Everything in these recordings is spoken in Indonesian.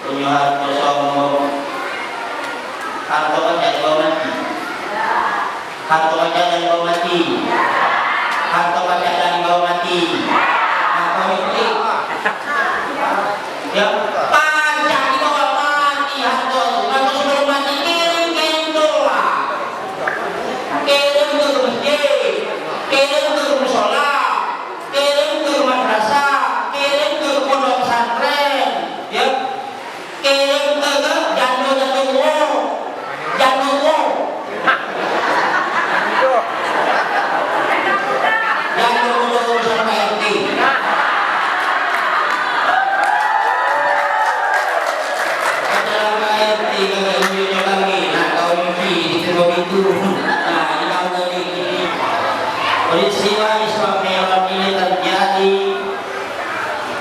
Kunyohan kosong Hantu aja yang mati. Hantu aja yang mati. Hantu aja yang mati. Hantu itu ya panjang itu kalau mati hantu. Hantu sebelum mati kirim doa. Kirim ke masjid. Kirim ke musola. Kirim ke madrasah. Kirim ke pondok pesantren. Ya. Kirim ke jantung peristiwa Isra Mi'raj ini terjadi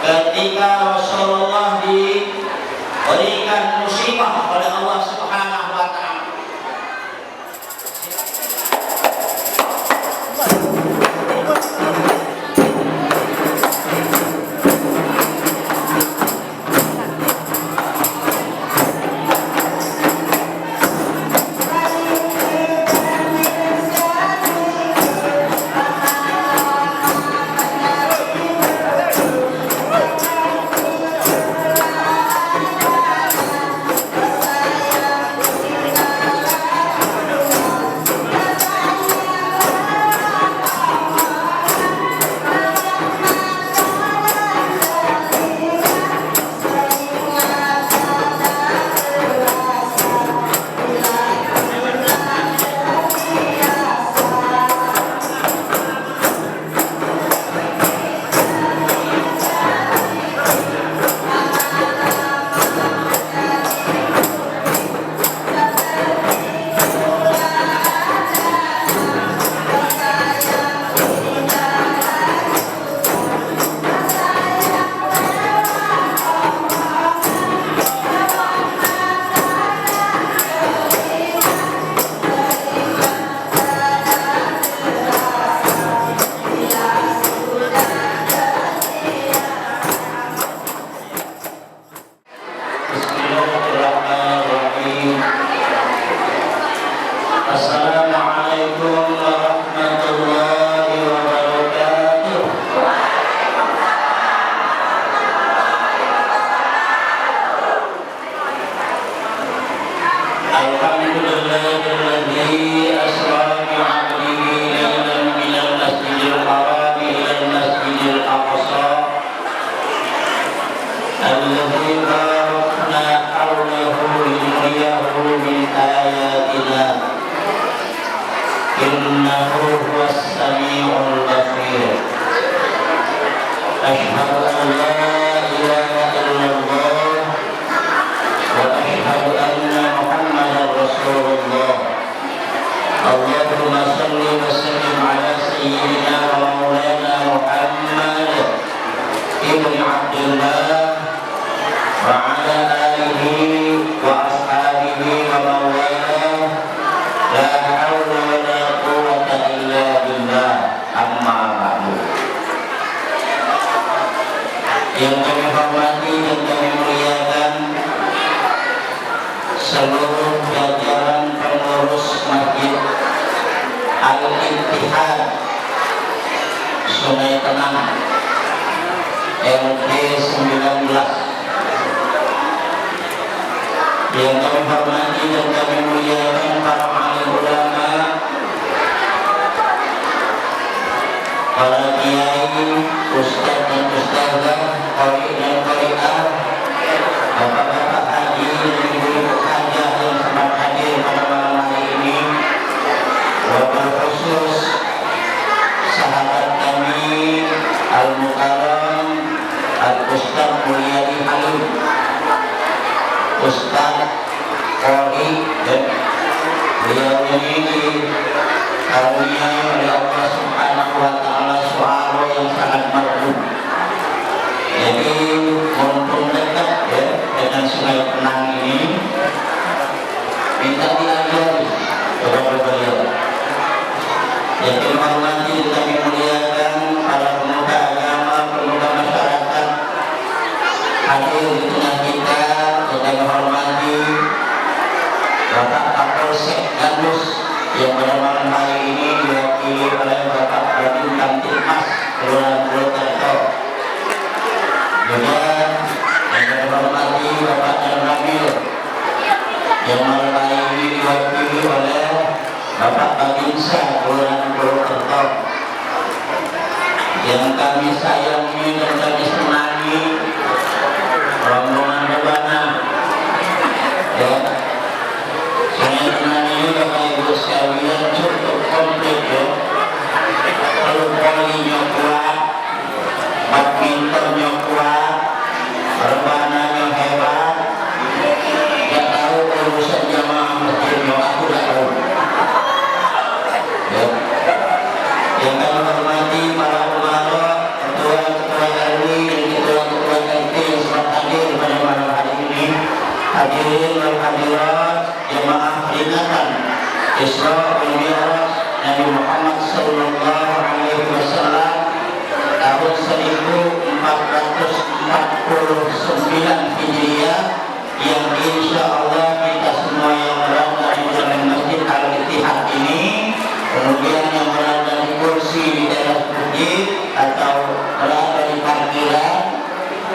ketika Rasulullah diberikan musibah oleh Allah Subhanahu wa taala. Assalamualaikum warahmatullahi wabarakatuh. Alhamdulillahilladzi asra bi'abdihi laylan minal masjidil haram ilal masjidil aqsa alladzi barakna hawlahu linuriyahu min ayatina innahu huwas sami'ul basir. Asyhadu an la ilaha illallah wa asyhadu anna Muhammadar Rasulullah. Allahumma shalli wa sallim ala sayyidina wa maulana Muhammad ibn Abdullah wa ala alihi wa ashabihi wa mawalah. La haula wa la quwwata illa billah. Amma ba'du. Yang kami hormati dan kami muliakan seluruh jajaran pengurus Masjid Al-Ittihad Sungai Tenang LD 19, yang kami hormati dan kami muliakan para alim ulama, para kiai, ustaz dan ustazah, qari dan qari'ah, bapak-bapak haji dan ibu-ibu hajah yang sempat hadir pada malam hari ini, wabil khusus sahabat kami Al-Mukarram Al-Ustaz Mulyadi Halim, Ustaz Qari, dan beliau ini karunia oleh Allah Subhanahu wa taala suara yang sangat merdu. Jadi mumpung dekat ya dengan Sungai Tenang ini, minta diajari kepada beliau. Yang dihormati kami muliakan para pemuda agama, pemuda masyarakat hadir di tengah kita, Purwokerto yang kami sayangi dan kami senangi, rombongan Rebana ya. Saya senangi juga Bapak Ibu sekalian, cukup komplit ya. Kalau volinya kuat, badmintonnya kuat, Rebananya hebat. Gak tahu urusan jamaah masjidnya, aku gak tahu ya. Yang kami hormati para ulama, ketua-ketua RW dan ketua-ketua RT yang sempat hadir pada malam hari ini, hadirin dan hadirat jamaah peringatan Isra wal Mi'raj Nabi Muhammad sallallahu alaihi wasallam tahun 1449 Hijriah, yang insya Allah kita semua yang berada di dalam Masjid Al-Ittihad ini, kemudian yang berada di kursi di daerah masjid atau berada di parkiran,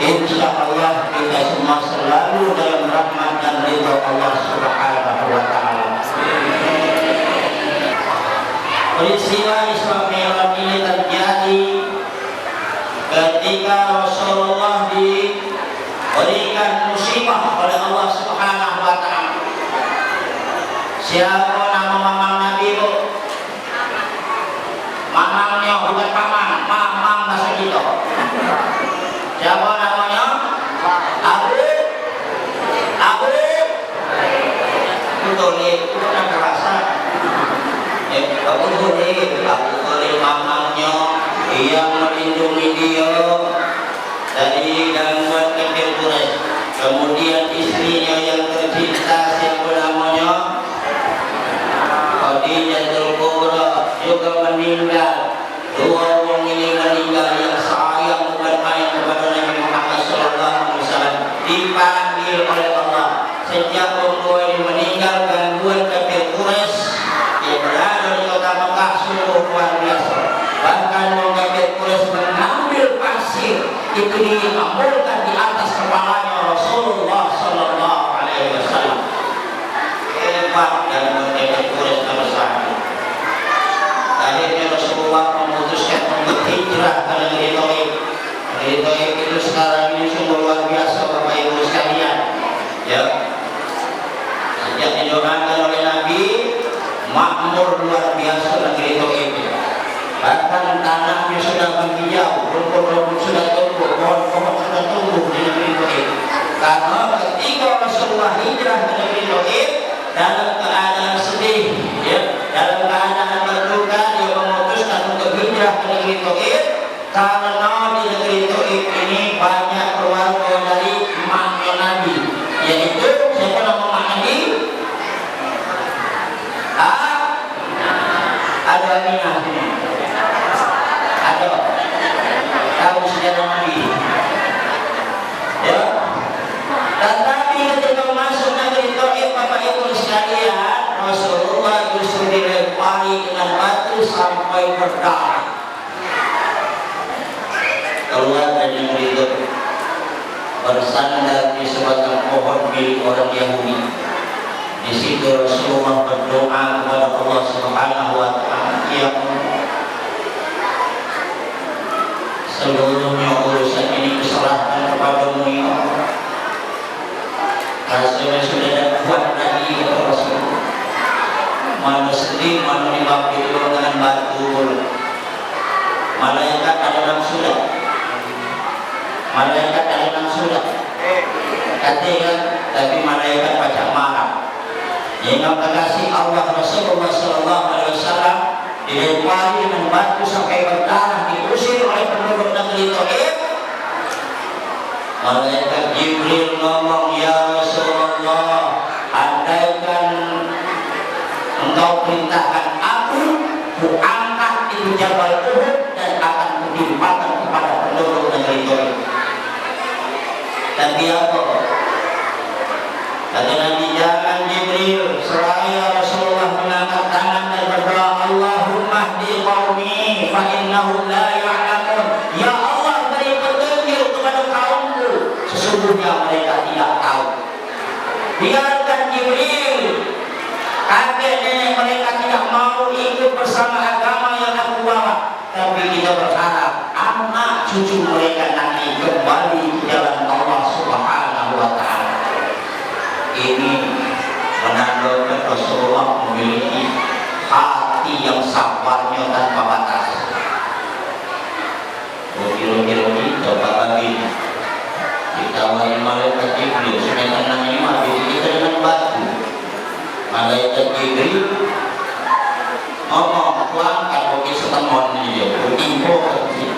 insya Allah kita semua selalu dalam rahmat dan ridha Allah Subhanahu wa Ta'ala. Peristiwa Isra Mi'raj ini terjadi ketika Rasulullah diberikan musibah oleh Allah Subhanahu wa Ta'ala. Siapa nama mamang Nabi itu? Mamangnya bukan paman, mamang bahasa kita. Siapa namanya? Abu Thalib. Itu kan bahasa Abu Thalib mamangnya yang melindungi dia dari gangguan kafir Quraisy. Kemudian istrinya yang tercinta siapa namanya? Khadijatul Kubra juga meninggal. Dua orang ini meninggal yang sayang bukan main kepada Nabi Muhammad SAW, dipanggil oleh Allah. Sejak orang dua ini meninggal, gangguan kafir Quraisy yang berada di kota Mekah sungguh luar biasa. Bahkan orang kafir Quraisy mengambil pasir itu diambilkan di atas kepalanya Rasulullah Sallallahu Alaihi Wasallam. Hebat dan kafir Quraisy nomor satu. Akhirnya Rasulullah memutuskan untuk hijrah ke negeri Thaif. Negeri Thaif itu sekarang ini sungguh luar biasa Bapak Ibu sekalian. Ya, sejak didoakan oleh Nabi, makmur luar biasa negeri Thaif. Bahkan tanahnya sudah menghijau, rumput-rumput sudah tumbuh, pohon-pohon sudah tumbuh di negeri Thaif. Karena ketika Rasulullah hijrah ke negeri Thaif dalam keadaan sedih, ya, dalam keadaan berduka, dia memutuskan untuk hijrah ke negeri Thaif karena di negeri Thaif ini banyak keluarga dari emaknya Nabi, yaitu siapa nama emak Nabi? Ada Aminah sini. Ada tahu sejarah Nabi ya. Tetapi ketika masuk negeri Thaif Bapak Ibu sekalian, Rasulullah justru dilempari dengan batu sampai berdarah. Keluar dari negeri Thaif, bersandar di sebatang pohon milik orang Yahudi. Di situ Rasulullah berdoa kepada Allah Subhanahu wa Ta'ala, ya seluruhnya urusan ini diserahkan kepadamu ya Allah. Rasanya sudah tidak kuat lagi kata Rasulullah. Mana sedih, mana dibakti dengan batu. Malaikat ada dalam sudah. Malaikat ada dalam sudah. Katanya, tapi malaikat baca marah. Yang kekasih Allah Rasulullah Sallallahu Alaihi Wasallam dilempari dengan batu sampai berdarah, diusir oleh penduduk negeri Thaif. Malaikat Jibril ngomong, ya Rasulullah, andaikan engkau perintahkan aku, kuangkat itu Jabal Uhud dan akan kutimpakan kepada penduduk negeri Thaif. Tapi apa? Kata Nabi, jangan Jibril, seraya Rasulullah mengangkat tangan dan berdoa, Allahumma hdi qaumi fa innahum la ya'lamun. Ya Allah, beri petunjuk kepada kaumku, sesungguhnya mereka tidak tahu. Biarkan Jibril, kakek nenek mereka tidak mau ikut bersama agama kita berharap anak cucu mereka nanti kembali ke jalan Allah Subhanahu wa Ta'ala. Ini menandakan Rasulullah memiliki hati yang sabarnya tanpa batas. Kira-kira kita lagi ditawari malaikat Jibril supaya tenang ini mati kita dengan batu. Malaikat Jibril ngomong kuangkan oke setemon dia info kecil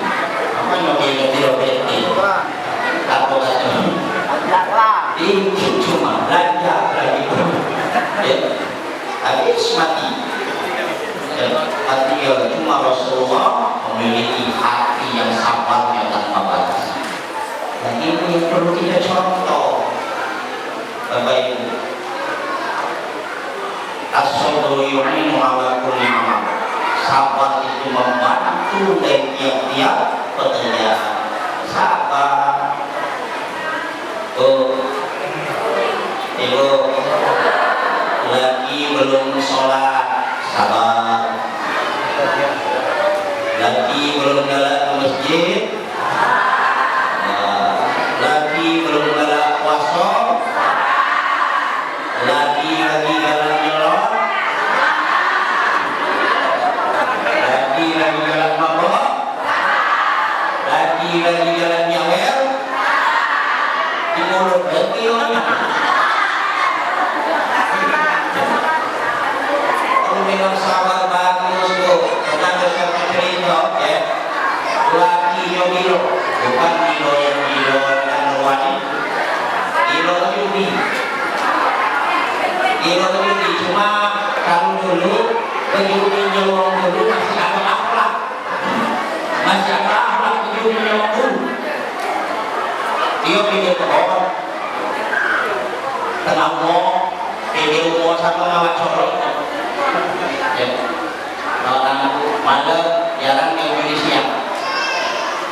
apa yang kecil apa kata ini cuma lanjak lagi ya habis mati artinya cuma Rasulullah memiliki hati yang sabarnya tanpa batas. Dan ini yang perlu kita contoh Bapak Ibu. As-sabru yu'inu ala kulli amal. Sabar itu membantu dari tiap-tiap pekerjaan. Sabar. Ibu lagi belum sholat, sabar. Lagi belum jalan ke masjid, lagi belum jalan puasa, lagi jalan nyelot, lagi jalan mabok, lagi jalan nyawer, di mulut hatinya. Memang sabar bagus tuh, karena saya cerita ya, lagi Milo, bukan Milo yang wani, Milo lebih, cuma kalau dulu penyuruh nyolong dulu masih ada akhlak penyuruh nyolong dulu, dia pikir pohon, kenapa, ini umur sama ngawat corok. Ya, orang malam jarang ke Indonesia.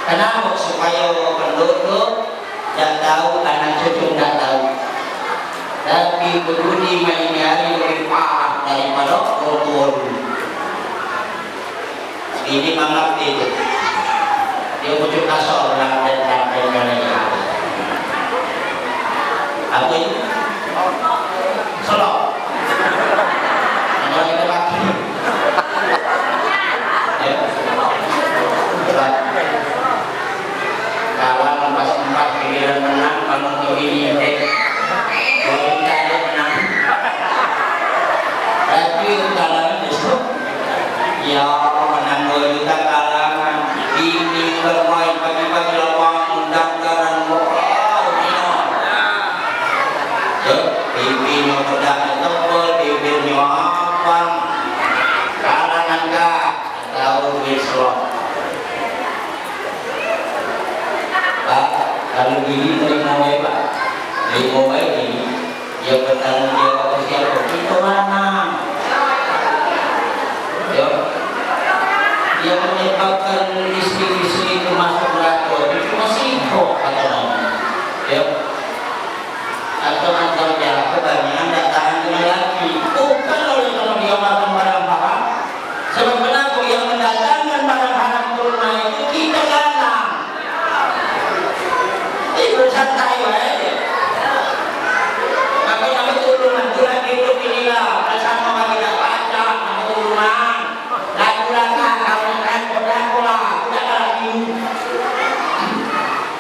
Kenapa? Supaya penduduk tidak tahu, anak cucu tidak tahu. Tapi berbudi main hari lebih parah daripada orang. Ini mengerti itu. Dia pucuk kasar dan Indonesia. Apa itu? Solok. Kalau empat pilihan menang, kamu memilih boleh tidak menang. Tapi kalau itu, ya menang 2 juta kalangan. Ini bermain pagi-pagi lawang undang-undang moral minum. Pipinya pedang tebal, bibirnya apang, kalangan kah tahu Islam. Pak, kalau gini terima baik Pak, terima baik ini, ya bertanggung jawab ke siapa? Itu mana? Ya, yang menyebabkan istri-istri itu masuk neraka itu masih atau ya, atau kerja kebanyakan tidak tahan dengan laki. Bukan oleh kalau dia makan barang haram. Sebab kenapa yang mendatangkan barang haram ke rumah itu kita datang. Itu santai aja. Maka nama turunan bulan hidup inilah bersama bagi tidak baca nama turunan. Lagu-lagu kalau kodak-kodak tidak lagi.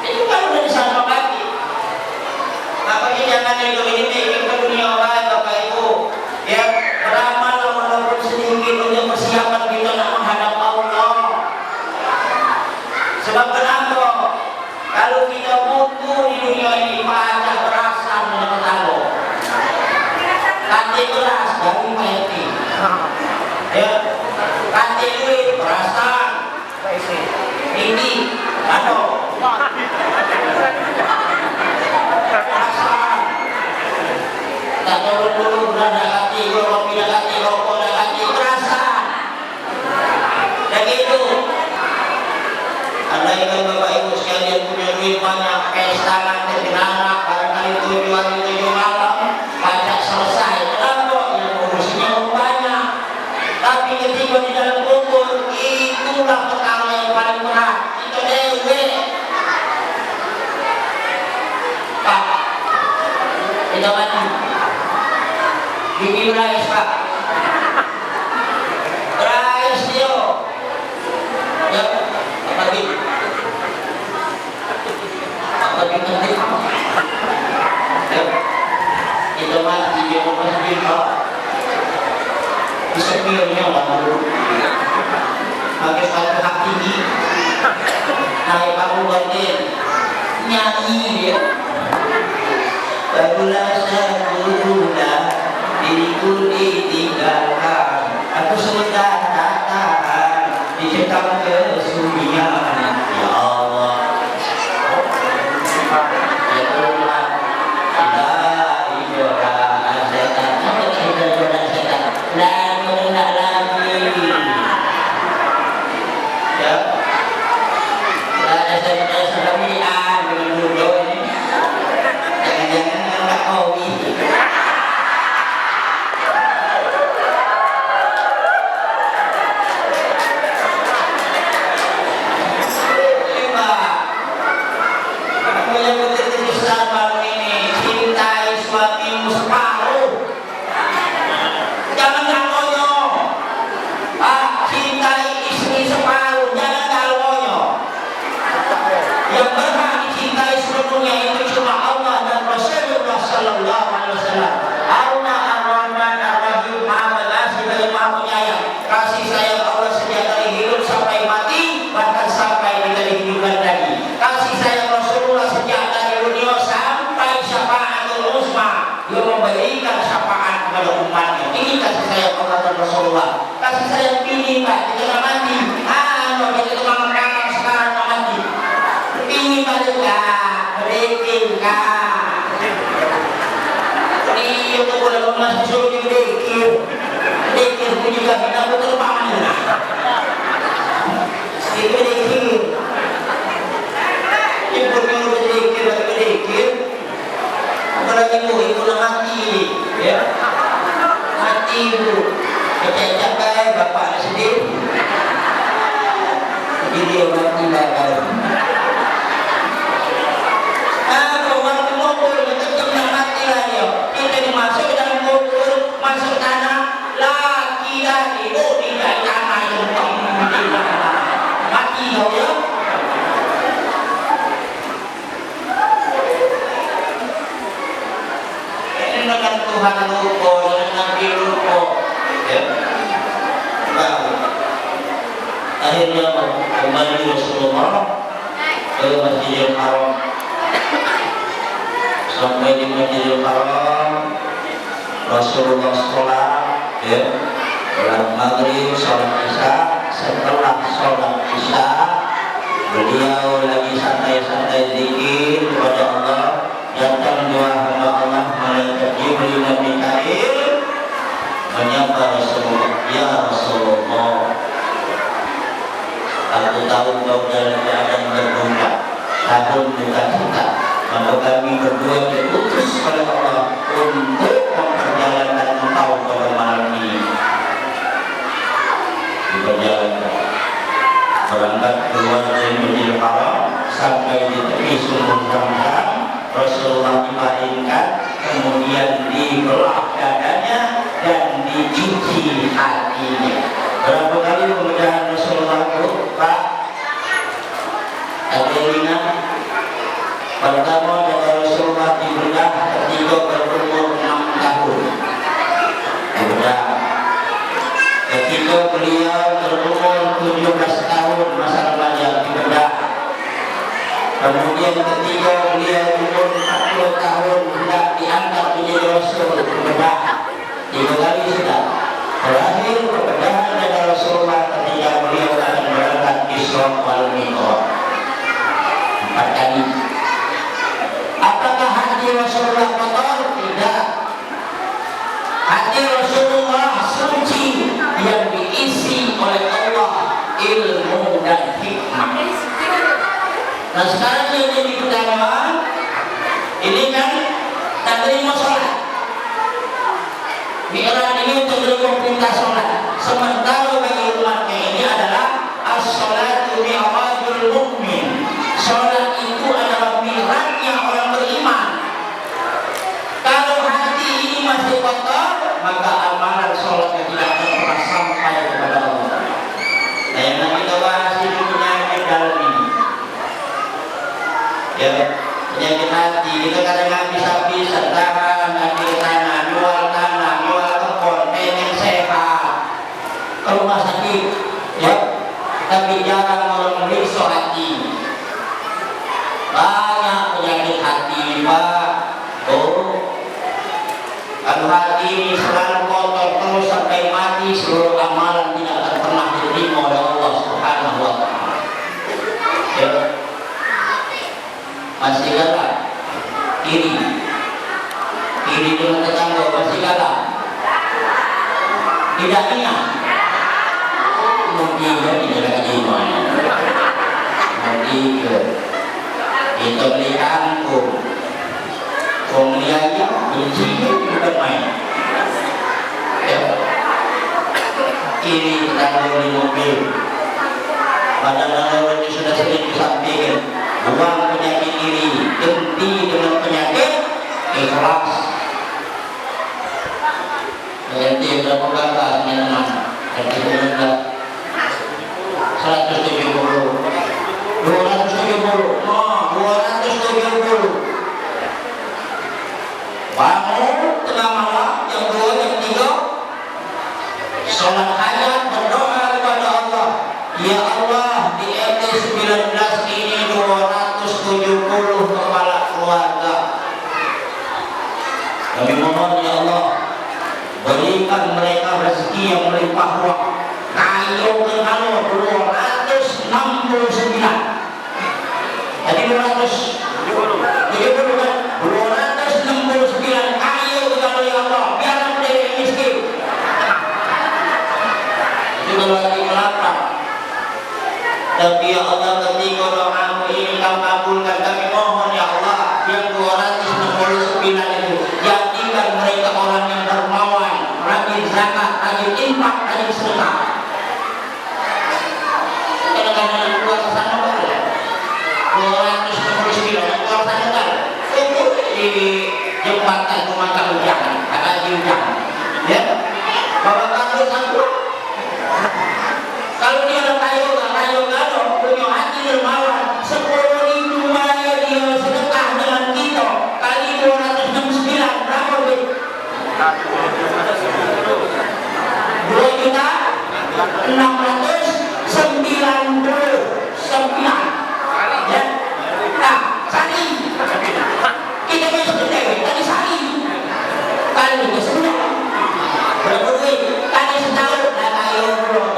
Itu kan udah disama bagi. Makanya jangan ini ke dunia orang Bapak Ibu. Ya beramal walaupun sedikit untuk persiapan kita nak menghadap Allah. Sebab kenapa? Kalau kita mutu di dunia ini pajak berasa mendapat Allah. Kati beras dari mati. Ya, kati duit berasa. Ini, aduh. Berasa. Kita mati. Bikin rais Pak. Rais dia. Ya, apa gitu? Apa gitu nanti? Ya, kita mati dia mau masuk Pak. Bisa pilihnya lah dulu. Pakai satu hak tinggi. Naik aku batin nyanyi dia. Barulah sebelumnya diriku ditinggalkan, aku sudah tak tahan dicekam kesunyian. Ya Allah, ya Tuhan, la ilaha setan, la mengenal lagi. Ya, la setan sedemikian dengan dulu ini. Jangan-jangan nggak kowi. Kasih sayang Allah sejak dari hidup sampai mati, bahkan sampai dari kehidupan lagi. Kasih sayang Rasulullah sejak dari dunia sampai syafaatul uzma, yang memberikan syafaat kepada umatnya. Ini kasih sayang Allah dan Rasulullah. Kasih sayang pilih Pak, kita mati. Kita tukang makan sekarang mati. Pilih balik berikin ini untuk boleh masuk surga dikir. Dikir punya kaki aku terbang. Itu dikir. Ibu nyuruh dikir, dikir. Apalagi ibu nak mati, ya. Mati ibu. Kecacap baik bapak sedih. Jadi dia mati baik. Masuk dalam kubur, masuk tanah, laki-laki di tanah yang mati kau ya. Ini dengan Tuhan lupa, dengan Nabi lupa, ya. Nah, akhirnya kembali Rasulullah ke Masjidil Haram. Sampai di Masjidil Haram, Rasulullah sholat, ya, sholat maghrib, sholat isya. Setelah sholat isya, beliau lagi santai-santai zikir kepada Allah. Datang dua hamba Allah, malaikat Jibril dan Mikail, menyapa Rasulullah. Ya Rasulullah, aku tahu kau dalam keadaan berduka, tahun duka kita. Maka kami berdua diutus oleh Allah untuk memperjalankan engkau pada malam ini. Diperjalankan, berangkat keluar dari Masjidil Haram sampai di tepi sumur Zam-Zam. Rasulullah dibaringkan, kemudian dibelah dadanya dan dicuci hatinya. Berapa kali pemecahan Rasulullah itu, Pak? Ada yang ingat? Pertama dari Rasulullah dibedah ketika berumur 6 tahun. Dibedah. Ketika beliau berumur 17 tahun masa remaja dibedah. Kemudian ketika beliau umur 40 tahun hendak diangkat menjadi Rasul dibedah. 3 kali sudah. Terakhir perbedahan dari Rasulullah ketika beliau akan berangkat Isra wal Mi'raj. 4 kali. Apakah hati Rasulullah kotor? Tidak. Hati Rasulullah suci, yang diisi oleh Allah ilmu dan hikmah. Nah sekarang yang jadi pertama, ini kan tak terima sholat. Mi'raj ini untuk terima perintah sholat. Sementara bagi umatnya ini adalah as-sholatu mi'rajul mu'min. Sholat itu adalah mi'rajnya orang beriman. Kalau maka amalan sholatnya tidak akan pernah sampai kepada Allah. Nah, yang kita bahas ini penyakit dalam ini. Ya, penyakit hati. Kita kadang habis-habis tangan, ambil tanah, jual kebun, pengen sehat, ke rumah sakit, ya. Tapi jarang orang meriksa hati. Banyak penyakit hati, Pak. Kalau hati ini selalu kotor terus sampai mati, seluruh amalan tidak akan pernah diterima oleh Allah Subhanahu wa Ta'ala. Ya. Masih galak kiri dengan tetangga, masih galak tidak ingat mungkin tidak ada iman mungkin itu melihatku lihatnya benci bukan main. Ya. Kiri tetangga di mobil, padahal ini sudah sering disampaikan, buang penyakit diri, ganti dengan penyakit ikhlas. Ganti berapa kata teman-teman? Ganti berapa? 170, 270, 270. Bangun tengah malam, yang 2, yang 3, sholat hajat, berdoa kepada Allah. Ya Allah, di RT 19 ini 270 kepala keluarga. Kami mohon ya Allah, berikan mereka rezeki yang melimpah ruah. Kayu kenalo 269. Jadi 270 kan? 269 kayu kenalo ya Allah. Biar mereka miskin. Itu kalau lagi melapar. Tapi ya Allah, ketika doamu ini kau kabulkan, kami mohon ya Allah, yang 269 itu jadikan mereka orang yang dermawan, rajin zakat, rajin infak, rajin sedekah. Kadang-kadang keluar ke sana baru 269 keluar sana baru tunggu di jembatan Pematang Ujang, ada di Ujang, ya, bawa kabel sangkut. Kalau dia ada kayu punya hati dermawan, 10.000 bayar dia sedekah dengan kita kali 269 berapa duit? 2.699. Ya, nah, sari kita bisa berdiri tadi sari kali ini semua berapa duit? Tadi setahun dan ayo bro.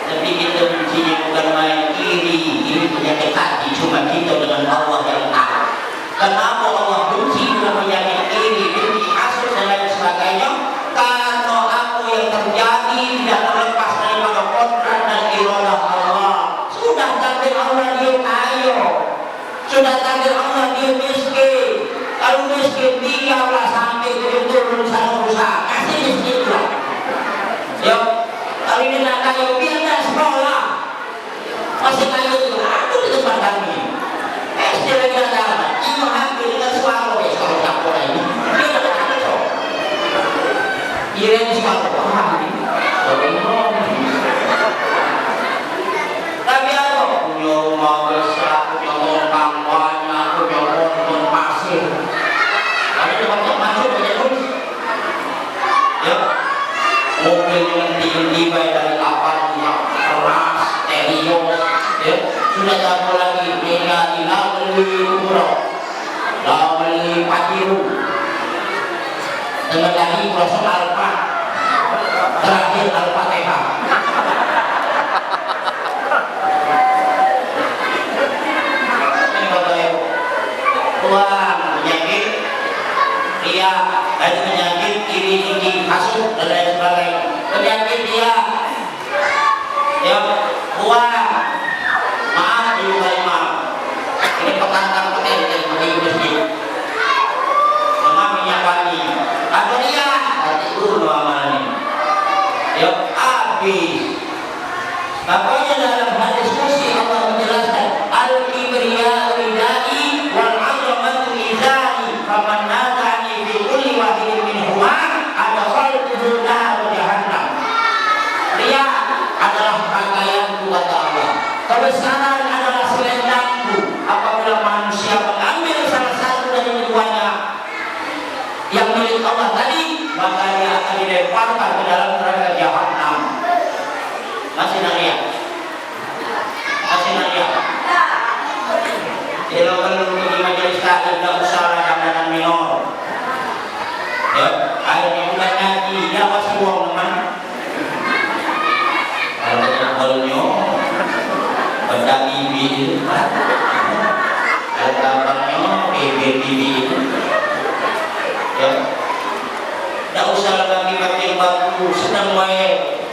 Tapi kita bencinya bukan main iri, ini penyakit hati, cuma kita dengan Allah yang tahu. Kenapa Allah benci dengan penyakit iri, benci hasud dan lain sebagainya? Karena apa yang terjadi tidak terlepas daripada kodrat dan iradah Allah. Sudah takdir Allah dia kaya, sudah takdir Allah dia miskin. Kalau miskin biarlah sampai turun sana usaha, kasih miskin lah. Ya, kalau ini nak kaya biarlah sekolah. Masih kaya itu, aku di tempat kami. SD lagi ada, cuma hampir dengan suara kalau campur ini. Dia tak ada so. Ia yang suara tapi apa? Punya rumah besar, punya longkang banyak, punya pohon pasir. Ada tempat masuk punya terus. Ya, mobil dengan tinggi baik dari kapal keras, terios. Ya, sudah tak lagi tinggal beli umroh, beli pakiru, dengan lagi proses alfa, terakhir Al-Fatihah. Ini kalau tuang penyakit, dia ada penyakit iri tinggi, hasut dan lain sebagainya. Penyakit dia, ya buang. Maaf dulu kali maaf. Ini petantang petir dari masjid. Sama minyak wangi. Ada dia, hati dulu amalan ini. Ya habis. Makanya dalam hadis kursi Allah menjelaskan al-kibriya ridai wal 'azamatu izari faman nadani fi kulli wahidin dilemparkan ke dalam neraka jahanam. Masih nanya? Masih nanya? Kalau pergi majelis taklim dan usaha dan minor, ya, akhirnya bukan ngaji, ya masih buang teman. Kalau pada bibi, ada kabarnya bibi, ya, tak usah lagi pakai batu, senang baik,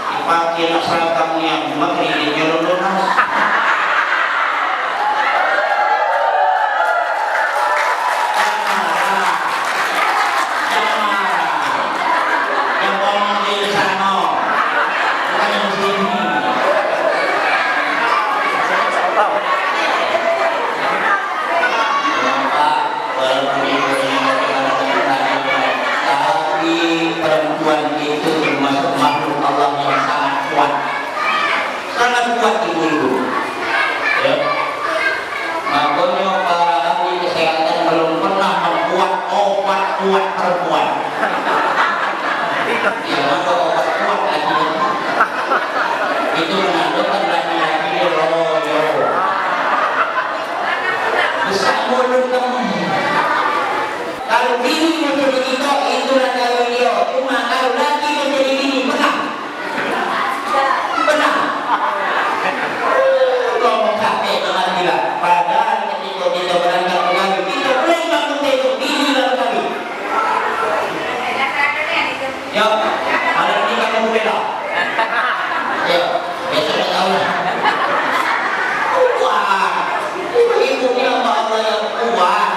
dipakai nak salah kamu yang makin di jalur lunas. Perempuan itu termasuk makhluk Allah yang sangat kuat ibu-ibu. Ya. Makanya para ahli kesehatan belum pernah membuat obat kuat perempuan. Yang mana obat kuat lagi itu mengandungkan laki-laki royo. Besar mulut kamu. Kalau bini menjadi kita itulah kalau dia. Cuma kalau laki menjadi bini benar. Benar. Kalau capek dengan dia. Padahal ketika kita berangkat kembali kita boleh bangun tengok bini lalu kami. Ya, malam ini kamu boleh lah. Ya, besok tak tahu lah. Wah, ibunya Allah yang kuat.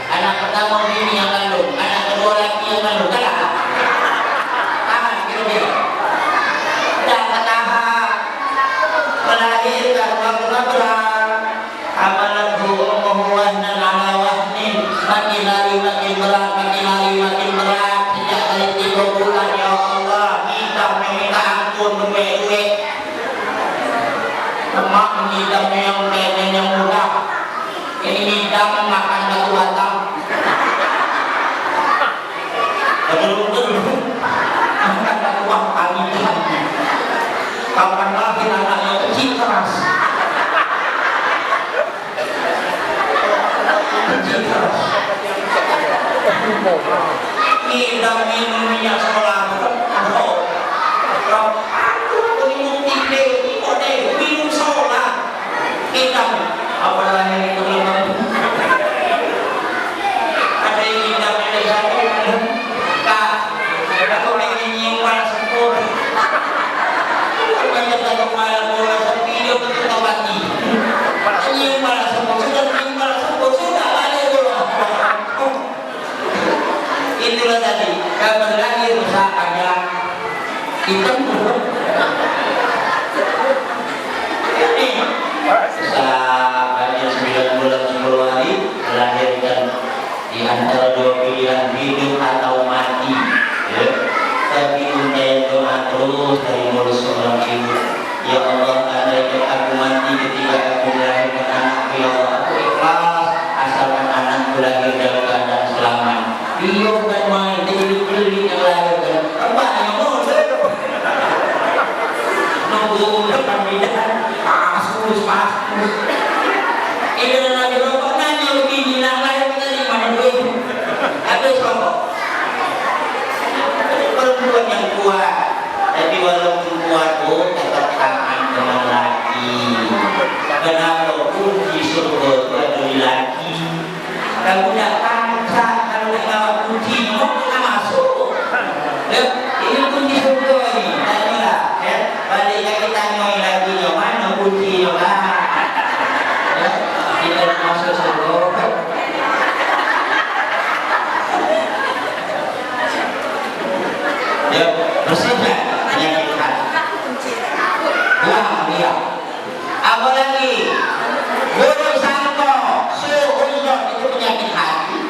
Anak pertama bini yang kandung, anak kedua laki yang kandung, kalah. Tahan, kira-kira. Dapat tahan, melahirkan waktu-waktuan, amalanku umuhuwahnan ala wahnin, makin hari makin berat, sejak dari 3 bulan, ya Allah, kita meminta ampun duit-duit. Emak mengidamnya yang kayaknya yang mudah. Ini hidang makan batu batam. Betul-betul makan batu batam hidang. Kapan lagi anaknya kecil keras. Kecil keras. Hidang minum minyak sekolah. Minum sekolah. Hidang. Apalagi itu memang ada yang tidak ada satu tak ada orang yang nyimpang sempurna banyak satu malam bola video betul mati nyimpang sempurna sudah nyimpang sempurna sudah balik bola itulah tadi kabar lagi rusak ada hitam ini hanya 9 bulan 10 hari melahirkan di antara 2 pilihan hidup atau mati, ya. Tapi untaian doa terus dari mulut seorang ibu. Ya Allah, andaikan aku mati ketika aku melahirkan anakku, ya Allah, aku ikhlas asalkan anakku lahir dalam keadaan selamat. Dia bukan main, dia beli yang lahirkan. Apa yang mau? Nunggu depan bidan. Pasus. Ini lagi rokok nanya begini, nak lahir tadi mana duit? Habis rokok. Perempuan yang kuat, tapi walaupun kuat pun tetap tahan dengan laki. Kenapa kunci surga itu adalah laki? Kamu tidak pancat kalau tidak bawa kunci, mau tidak masuk. Ini kunci surga ini, tanyalah. Balik lagi tanya lagi, mana kunci lah? Kita masuk surga. Ya, bersihkan penyakit hati. Buang dia. Apa lagi? Buruk sangka, suuzon itu penyakit hati.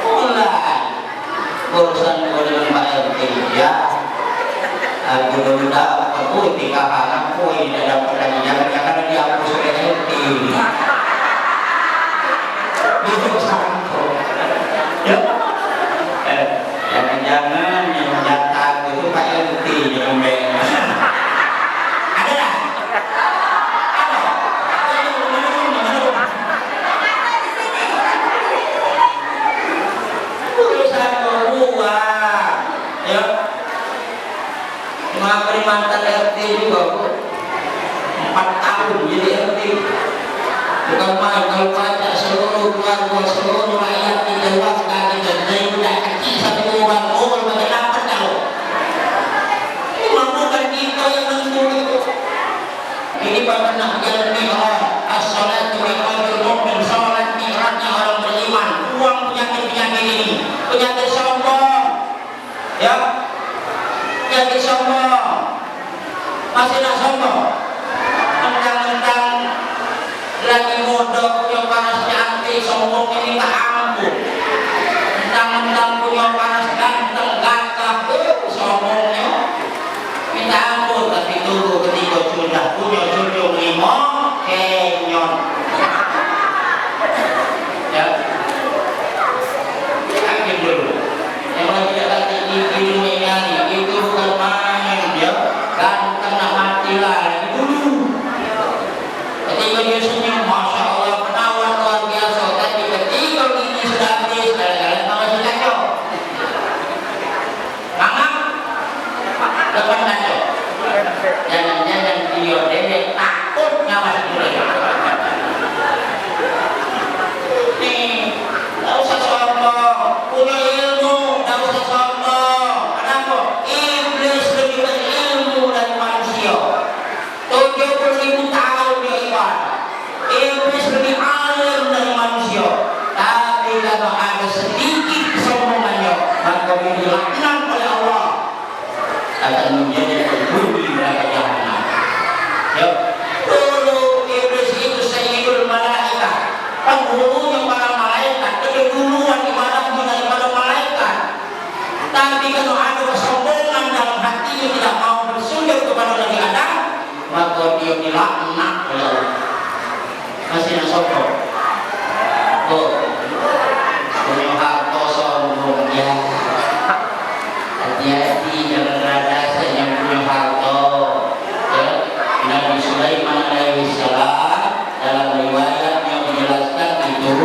Mulai urusan dengan Pak RT, ya. Aku udah aku tinggal aku ini dapat lagi jangan kalau pada seluruh keluarga, seluruh rakyat dijelaskan kita dari budak kecil sampai orang umur macam apa tahu. Ini bukan kita yang menentukan itu. Ini pernah jalan mi'raj, as-salatu mi'rajul mu'min, salat mi'rajnya orang beriman. Buang penyakit-penyakit ini, penyakit sombong, ya, penyakit sombong, masih nak sombong. Mentang-mentang lagi bodoh punya panas cantik, sombong ini tak ampun. Mentang-mentang punya panas ganteng, gagah, sombongnya minta ampun. Tapi tunggu ketika sudah punya junjung lima, kenyon. Ya, yakin dulu. Yang lagi kata ilmu ini itu bukan main, ya. Ganteng nak mati lagi dulu. Ketika dia senyum, masya Allah, penawar luar biasa. Tapi ketika ini sudah habis, kalian tahu sudah cok. Mangap, depan cok. Jangan-jangan dia dedek takut nyawa mereka. Nih, tak usah sombong, punya ilmu, tak usah sombong. Kenapa? Iblis lebih berilmu dari manusia. 70.000 tahun dia ibadah. Iblis lebih alim dari manusia. Tapi kalau ada sedikit kesombongannya, maka dia dilaknat oleh Allah, akan menjadi penghuni neraka jahanam. Ya, dulu iblis itu sayyidul malaikat, penghulunya para malaikat, keduluan ibadahnya daripada malaikat. Tapi kalau ada kesombongan dalam hatinya, tidak mau bersujud kepada Nabi Adam, maka dia dilaknat oleh Allah. Masih nak sombong. Oh, punya harta sombong ya. Hati-hati jangan ada yang punya harta. Ya, Nabi Sulaiman alaihissalam dalam riwayat yang menjelaskan itu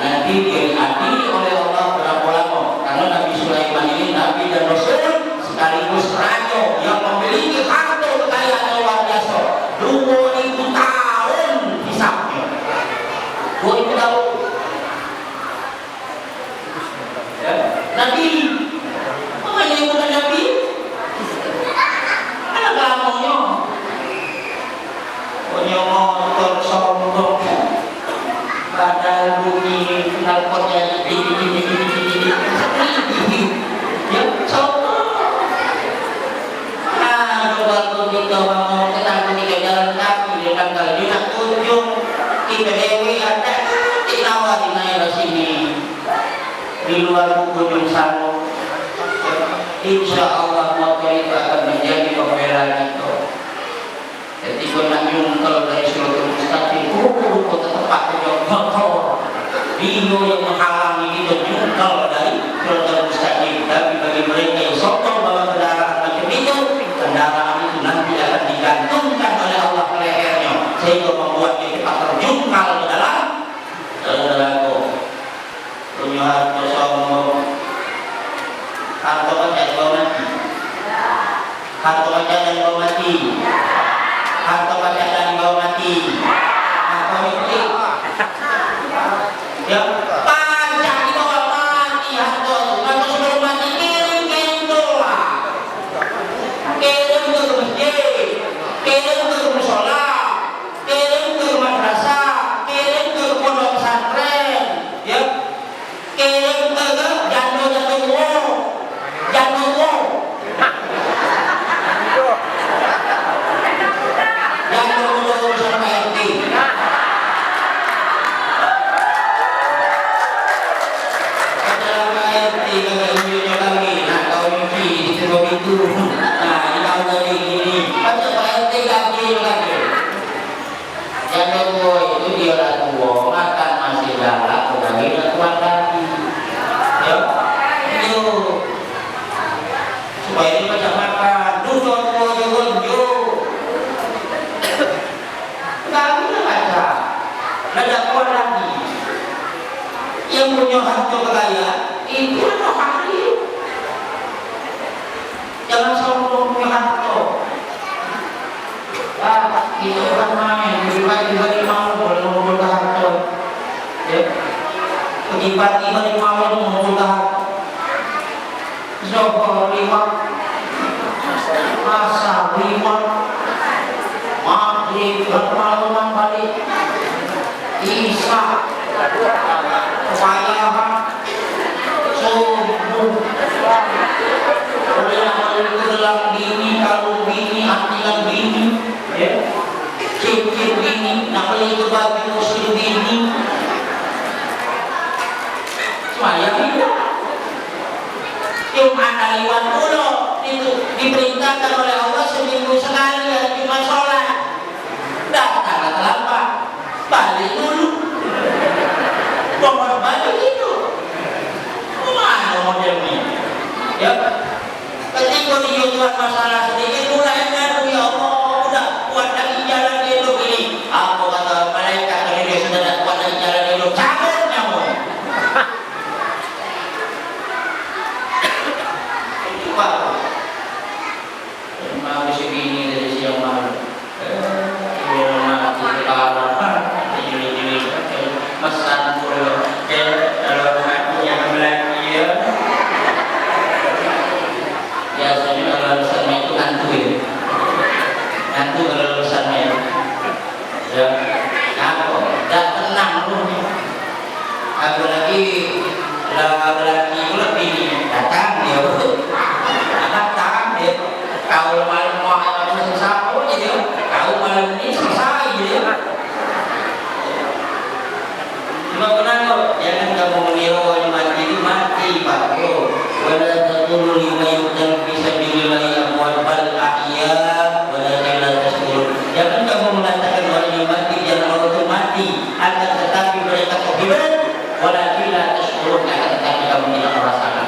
nanti diadili oleh Allah berapa lama? Karena Nabi Sulaiman ini Nabi dan Rasul sekaligus raja yang memiliki harta kekayaan luar biasa. 2000 tahun hisapnya. 2000 tahun. Ya, Nabi. Apa yang bukan Nabi? Anak lamanya. Punya motor sombong. Padahal bunyi knalpotnya ini. Ya, sombong. Waktu kita mau ketemu di jalan kaki di tanggal di nak kunjung kita dewi ada dinawarin air sini di luar kunjung sana. Insya Allah motor itu akan menjadi pembela kita. Ketika nak nyungkel dari Suratul Mustaqim, kota tempat kunjung motor Dio yang menghalangi kita nyungkel dari Suratul Mustaqim. Tapi bagi mereka yang sombong bawa kendaraan macam itu, kendaraan itu nanti akan digantungkan oleh Allah ke lehernya sehingga membuat dia cepat terjungkal ke dalam neraka. Punya harta sombong, harta baca dan bawa mati, harta baca dan bawa mati, harta baca dan bawa mati, harta mati. Ya, pajak itu mati harta. Maka sebelum mati kirim doa. Kirim ke masjid, kirim ke musola, kirim ke madrasah, kirim ke pondok pesantren, ya, kirim ke janda-janda sampai RT. Supaya dia macam makan, duduk kami baca, ada kuat lagi. Yang punya harta kekayaan itu adalah hari. Jangan sombong punya harta. Itu orang main, lebih baik dibagi mau belum harta. tiba-tiba di malam mengumpulkan Zohor 5, Asar 5, Maghrib bermalam balik, Isya, Fayahan, Subuh, gelang bini, kalung bini, antingan bini, ya, cincin bini, nakali itu bagi muslim bini, semuanya itu. Cuma ada lewat pulau itu diperintahkan oleh Allah seminggu sekali ya cuma sholat. Datang terlambat, balik dulu. Nomor balik itu, mana modelnya? Ya, ketika dijual masalah sedikit mulai ngaruh ya Allah udah kuat lagi jalan hidup ini. Apa kata malaikat kalau dia sudah tidak kuat lagi jalan hidup, cabut nyawa. Mau segini dari siang malam, mati parah, ini pesan puluh, kalau matinya lagi ya, biasanya kalau lulusannya itu ngantuk kalau lulusannya, ya, apa, tidak tenang loh, apalagi laki lebih datang dia kau malam mau selesai oh jadi kau malam ini selesai jadi cuma benar kok jangan kamu meniru orang mati itu mati pak bro wala taqulu lima yuqdal bisa bilillah amwat bal ahya wala la tashkurun jangan kamu mengatakan orang yang mati jangan orang itu mati akan tetapi mereka kehidupan walakin la tashkurun akan tetapi kamu tidak merasakan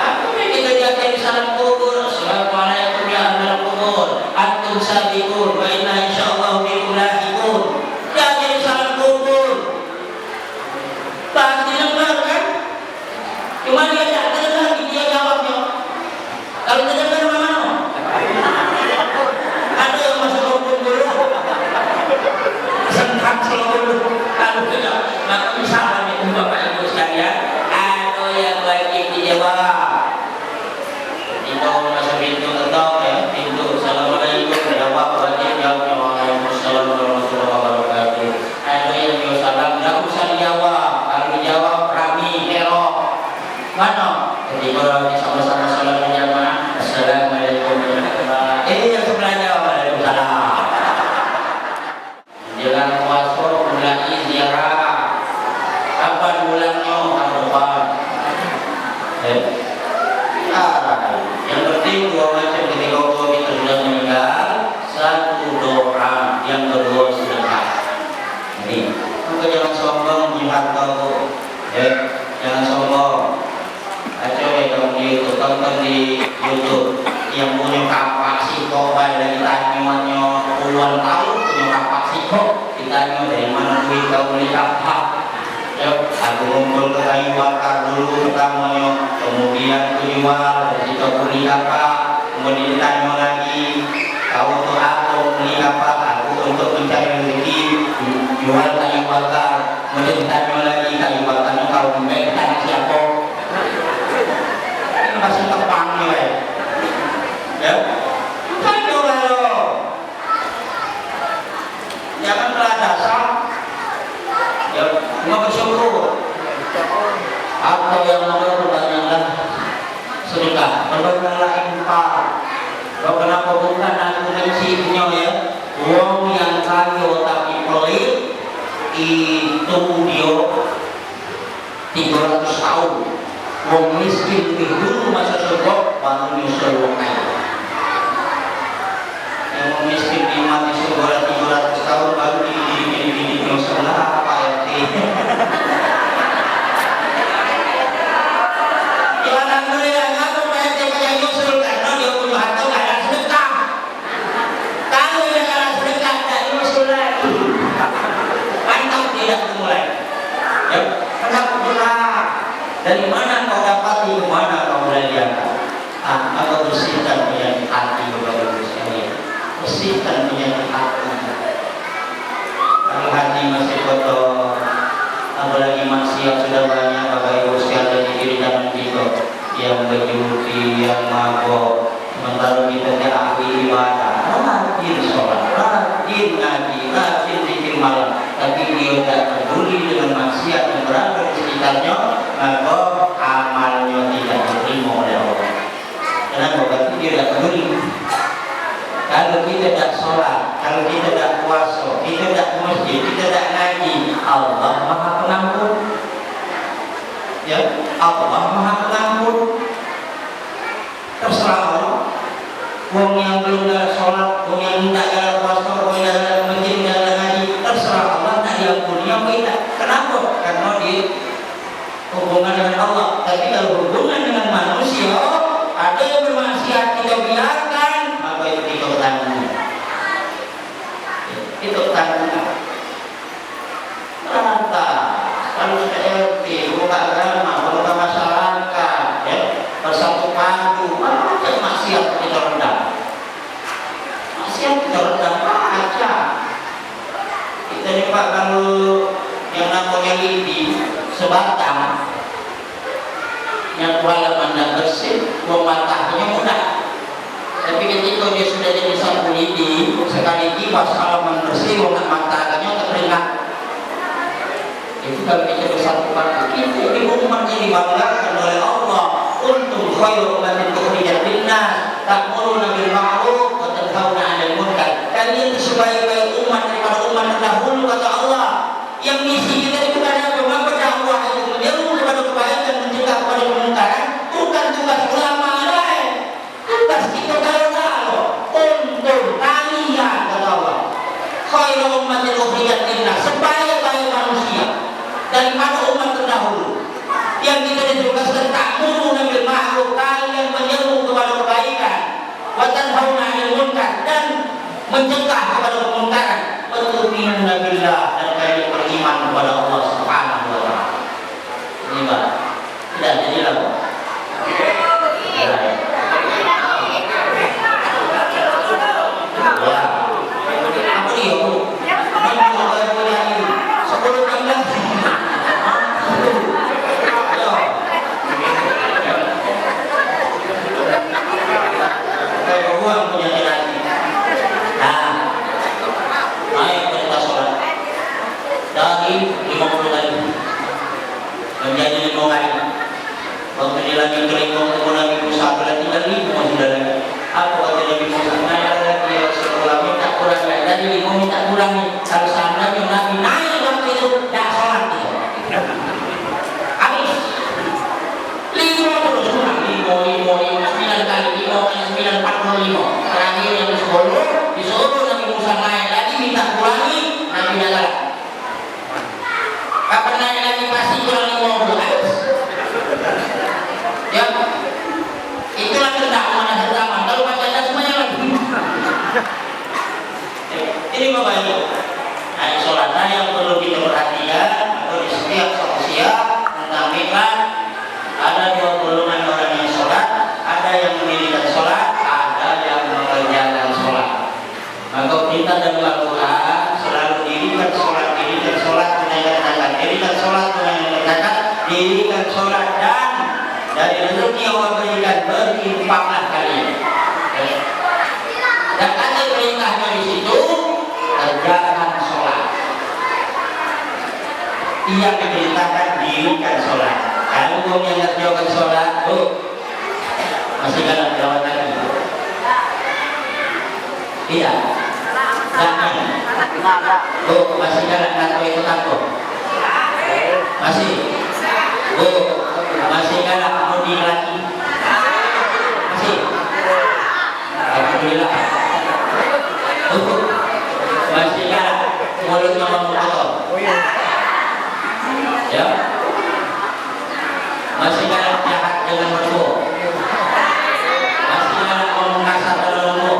aku kita jadi salam kubur assalamualaikum ya ahlal kubur antum sabiqun wa inna insyaallah bikum lahiqun jadi salam kubur pasti dengar kan cuma dia tak dengar dia jawabnya kalau tidak dengar mana ada yang masuk kubur dulu sengkak seluruh kalau tidak maka misalnya itu bapak ibu sekalian atau yang wajib dijawab kalau masuk pintu tetap ya pintu assalamualaikum jawab wajib jawab waalaikumsalam warahmatullahi wabarakatuh ada yang jawab salam nggak usah dijawab kalau dijawab rami kerok mana ketika sama-sama salam berjamaah assalamualaikum warahmatullahi wabarakatuh yang sebelahnya waalaikumsalam jangan puasa mulai ziarah kapan bulannya tahun depan yang penting dua macam ketika orang itu sudah meninggal satu doa yang kedua sedekah jadi maka jangan sombong di hartamu jangan sombong coba kamu di YouTube tonton di YouTube yang punya kapak siko dari tanyuannya puluhan tahun punya kapak siko ditanya dari mana duit kamu beli kapak aku ngumpul ke kayu bakar dulu pertamanya kemudian aku jual dari situ aku beli apa kemudian ditanya lagi kau untuk aku beli apa aku untuk mencari rezeki jual kayu bakar kemudian ditanya lagi kayu bakarnya kau membeli tanya siapa ini masih tepangnya ya tanya lo jangan telah dasar ya nggak bersyukur atau yang nomor banyaklah sedekah berbanyaklah infak kalau kenapa bukan aku menciumnya ya uang yang kaya tapi pelit itu dia 300 tahun uang miskin lebih dulu masa surga baru nyusul uang kaya yang miskin di mati surga 300 tahun baru di nyusul apa ya dari mana kau dapati, mana kau belajar? Atau bersihkan penyakit hati kepada sekalian. Bersihkan penyakit hati. Kalau hati masih kotor, apalagi maksiat sudah banyak. Bapak Ibu sekalian di kiri kanan kita yang berjudi, yang mabok, sementara kita tidak ahli ibadah, rajin sholat, rajin ngaji, rajin zikir malam, tapi dia tidak peduli dengan maksiat yang berada di sekitarnya, maka amalnya tidak diterima oleh Allah. Kenapa? Berarti dia tidak peduli. Kalau kita tidak sholat, kalau kita tidak puasa, kita tidak ke masjid, kita tidak ngaji, Allah Maha Pengampun. Ya, Allah Maha Pengampun. Terserah Allah. Wong yang belum ada sholat, wong yang tidak ada puasa, wong yang tidak ada masjid, tidak ada ngaji, terserah Allah tak diampuni apa tidak. Kenapa? Karena dia hubungan dengan Allah. Tapi kalau hubungan dengan manusia, ada yang bermaksiat kita biarkan, maka itu kita tanggung. Itu tanggung. Rata, kalau RT, buka agama, buka masyarakat, ya, bersatu padu, macam maksiat kita rendam. Maksiat kita rendam aja. Kita ni Pak, kalau yang namanya lidi sebatang, yang kuala mandang bersih, buang matahnya mudah. Tapi ketika dia sudah jadi satu lidi, sekali kipas halaman bersih, buang matahnya terkeringat. Itu kalau kita bersatu padu, kita ini umat yang dibanggakan oleh Allah. Untung khairu ummatin ukhrijat linnas ta'muruna bil ma'ruf wa tanhauna 'anil munkar. Kalian sebaik-baik umat daripada umat terdahulu, kata Allah. Yang misi kita itu bukan cuma berdakwah, itu menyeru kepada kebaikan, mencegah kepada kemungkaran, bukan tugas ulama lain. Tugas kita kalau untung kalian, kata Allah. Khairu ummatin ukhrijat linnas, sebaik-baik manusia daripada umat terdahulu. Yang kita ditugaskan ta'muruna bil ma'ruf, kalian menyeru kepada kebaikan, wa tanhauna 'anil munkar, dan mencegah kepada kemungkaran, wa tu'minuna billah, dan kalian beriman kepada Allah Subhanahu wa taala. Ini Pak. Tidak jadilah Pak. Ya. Apa dia Bu? Sepuluh tambah. Uang punya lagi. Nah, naik perintah sholat dari 50 kali menjadi 5 kali. Waktu lagi kelingkong ketemu Nabi Musa berarti dari 5 sudah lagi. Apa kata Nabi Musa? Naik lagi ya Rasulullah, minta kurang lagi. Dari 5 minta kurangi. Kalau seandainya Nabi naik waktu itu tidak sholat dia. Habis 5 terus kurang 5 9 kali 5 45. Terakhir yang 10 disuruh Nabi Musa naik lagi, minta kurangi, Nabi jalan. Kapan naik lagi pasti kurang 50. Ya, itulah kehendak amanah zaman. Kalau masih ada semuanya lagi. Ini Bapak Ibu, naik sholat yang perlu kita perhatikan atau di setiap sosial tentang miklat. Ada 2 golongan orang yang sholat, ada yang mendirikan sholat, ada yang mengerjakan sholat. Maka kita dalam Al-Quran selalu dirikan sholat, tunaikan, dirikan sholat, tunaikan, dirikan sholat, dan dari rezeki yang Allah berikan berinfaklah kalian. Dan ada perintahnya di situ, kerjakan sholat. Yang diperintahkan dirikan sholat. Kalau kamu yang kerjakan sholat, masih dalam jawab lagi. Iya. Jangan. Masih jalan atau itu takut? Masih. Masih jalan mudi lagi. Masih. Alhamdulillah. Masih jalan mulutnya memotong. Ya. Masih jalan jahat dengan mertua. Masih jalan ngomong kasar dengan mertua.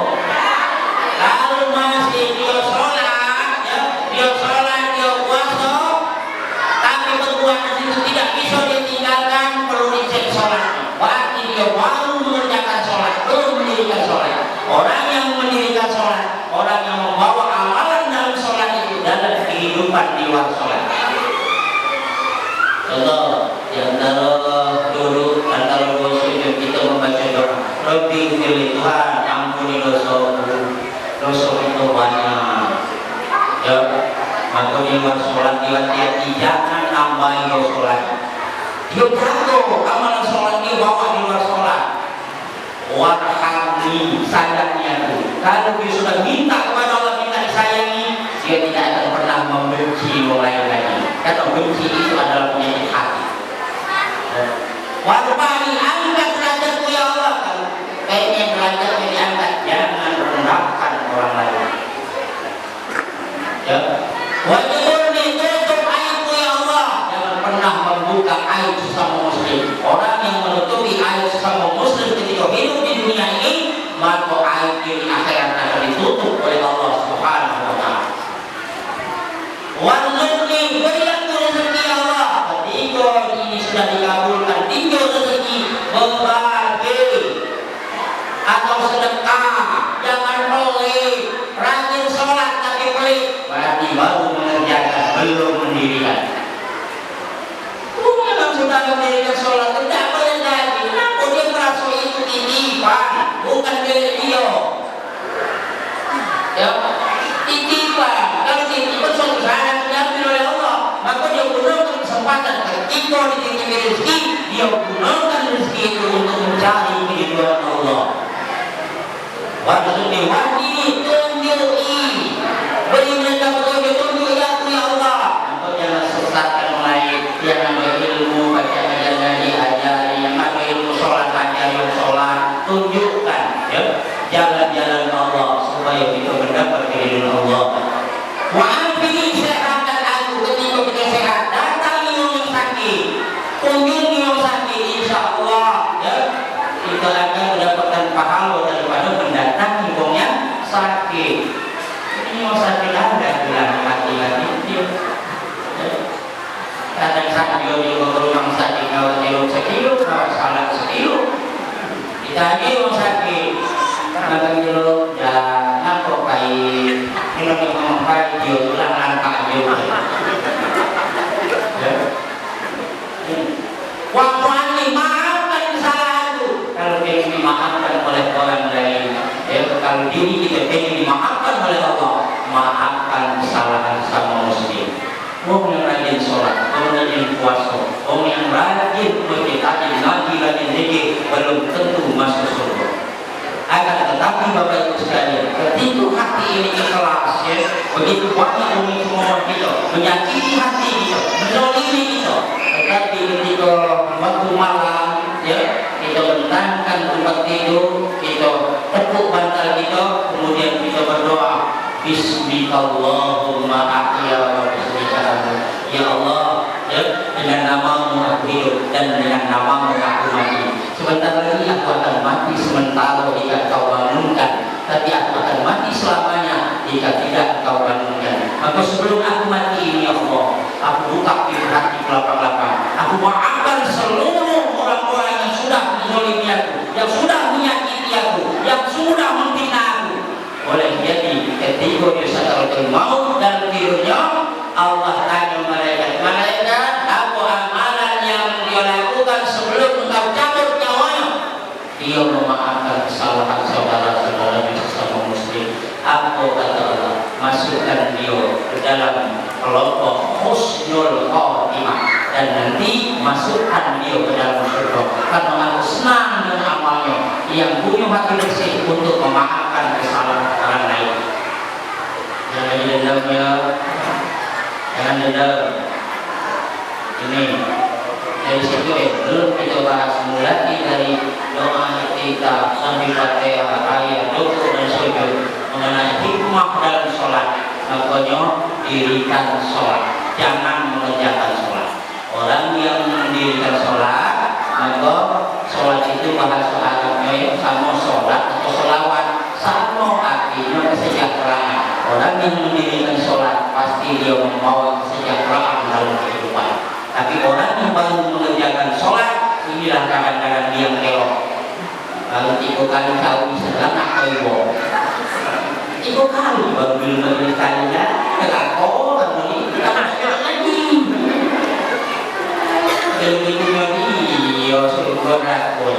Kalau masih dia sholat, ya, dia puasa, tapi perbuatan itu tidak bisa dia tinggalkan, perlu dicek sholat. Berarti dia baru mengerjakan sholat, belum mendirikan sholat. Orang yang mendirikan sholat, orang yang membawa amalan dalam sholat itu dalam kehidupan di luar sholat. Contoh, yang Rabbi pilih Tuhan, ampuni dosaku. Dosa itu banyak. Ya, maka di luar sholat hati-hati, jangan nambahi sholat. Dia jatuh amalan sholat dia bawa di luar sholat. Warhamni, sayangnya itu. Kalau dia sudah minta kepada Allah minta disayangi, dia tidak akan pernah membenci orang lain. Kata benci itu adalah penyakit hati. Warhamni, angkat derajatku ya Allah. Kayaknya derajatnya diangkat, jangan merendahkan orang lain. Ya. Wajibuni, tutup aibku ya Allah. Jangan pernah membuka aib sesama muslim. Orang yang menutupi aib sesama muslim ketika hidup di dunia ini, maka aib di akhirat akan ditutup oleh Allah Subhanahu wa taala. Warzuqni, beri aku rezeki ya Allah. Ketika ini sudah dikabulkan, tinggal rezeki berbagi atau sedekah, jangan pelit. Rajin sholat tapi pelit, berarti baru mengerjakan, belum mendirikan. Kalau sudah mendirikan sholat tidak boleh lagi. Kenapa dia merasa itu titipan, bukan milik dia? Ya, titipan. Kalau titipan suatu saat diambil oleh Allah, maka dia gunakan kesempatan ketika dititipi rezeki, dia gunakan rezeki itu untuk mencari keridhaan Allah. Warzuqni wahdi tunjui, beri mereka petunjuk ya Allah. Engkau jangan sesatkan orang lain, jangan berilmu baca ajaran diajari, yang ada ilmu sholat ajari sholat, tunjukkan ya jalan-jalan Allah supaya kita mendapat keridhaan Allah. Wa'afini, sehatkan aku ketika kita sehat, datangi yang sakit, kunjungi yang sakit, insya Allah ya kita akan mendapatkan pahala daripada mendatangi orang yang sakit. Ini yang sakit ada bilang hati-hati. Kadang sakit juga berulang sakit kalau telur sekilo, kalau salah sekilo. Ditanya orang sakit, kadang dulu jangan kok baik. Ini memang baik dia ulang langkah dia. Waktu maafkan kesalahanku. Kalau dia dimaafkan oleh orang lain, ya, kalau diri kita ingin dimaafkan oleh Allah, maafkan kesalahan sama muslim. Orang yang rajin sholat, orang yang rajin puasa, orang yang rajin rajin ngaji, rajin zikir, belum tentu masuk surga. Akan tetapi Bapak Ibu sekalian, ketika hati ini ikhlas, ya, begitu banyak orang semua kita menyakiti hati kita, menzalimi kita, tetapi ketika waktu malam, ya, kita bentangkan tempat tidur, kita tepuk bantal kita, kemudian kita berdoa, Bismillahumma ahya wa bismika ya Allah, ya, dengan namamu aku hidup dan dengan namamu aku mati. Sebentar lagi aku akan mati sementara jika kau bangunkan, tapi aku akan mati selamanya jika tidak kau bangunkan. Maka sebelum aku mati ini ya Allah, aku buka pintu hati lapang-lapang. Aku maafkan seluruh orang-orang yang sudah menzalimi aku, yang sudah menyakiti aku, yang sudah menghina aku. Boleh jadi ketika dia sakaratul maut dan tidurnya, Allah tanya malaikat, apa amalan yang dia lakukan sebelum engkau cabut nyawanya? Dia memaafkan kesalahan saudara-saudara sesama muslim. Apa kata Allah? Masukkan dia ke dalam kelompok husnul khotimah dan nanti masukkan dia ke dalam surga. Karena aku senang dengan amalnya yang punya hati bersih untuk memaafkan kesalahan orang lain. Jangan dendam ya, jangan dendam. Ini dari situ belum kita bahas mulai dari doa kita sambil Fatihah, ayat, rukuk dan sujud mengenai hikmah dalam sholat. Makanya dirikan sholat, jangan mengerjakan sholat. Orang yang mendirikan sholat, maka sholat itu bahasa Arabnya sama sholat atau sholawat, sama artinya kesejahteraan. Orang yang mendirikan sholat pasti dia membawa kesejahteraan dalam kehidupan. Tapi orang yang baru mengerjakan sholat, inilah kadang-kadang dia kelok. Kalau 3 kali kau bisa anak kau 3 kali baru belum kalinya kelakon ini kita masuk lagi. Ilmu ini dia suruh berakun.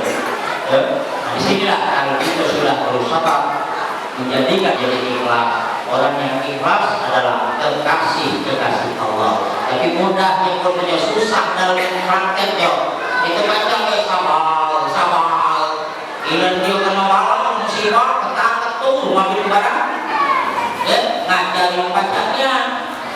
Nah, disinilah kalau kita sudah berusaha menjadikan jadi ikhlas. Orang yang ikhlas adalah kekasih Allah. Tapi mudahnya punya susah dalam prakteknya. Itu macam sabar. Ilan dia kena malam musibah, ketuk mengambil barang. Ngajarin pacarnya.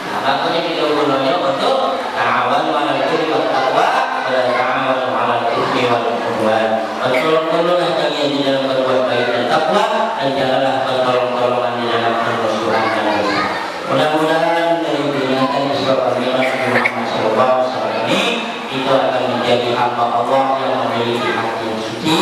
Nah, makanya kita gunanya untuk ta'awanu 'alal birri wat taqwa wa la ta'awanu 'alal itsmi wal 'udwan. Bertolong-tolonglah kalian di dalam berbuat baik dan takwa, dan janganlah bertolong-tolongan di dalam permusuhan dan dosa. Mudah-mudahan dari peringatan Isra Mi'raj Muhammad SAW ini itu akan menjadi hamba Allah yang memiliki hati yang suci,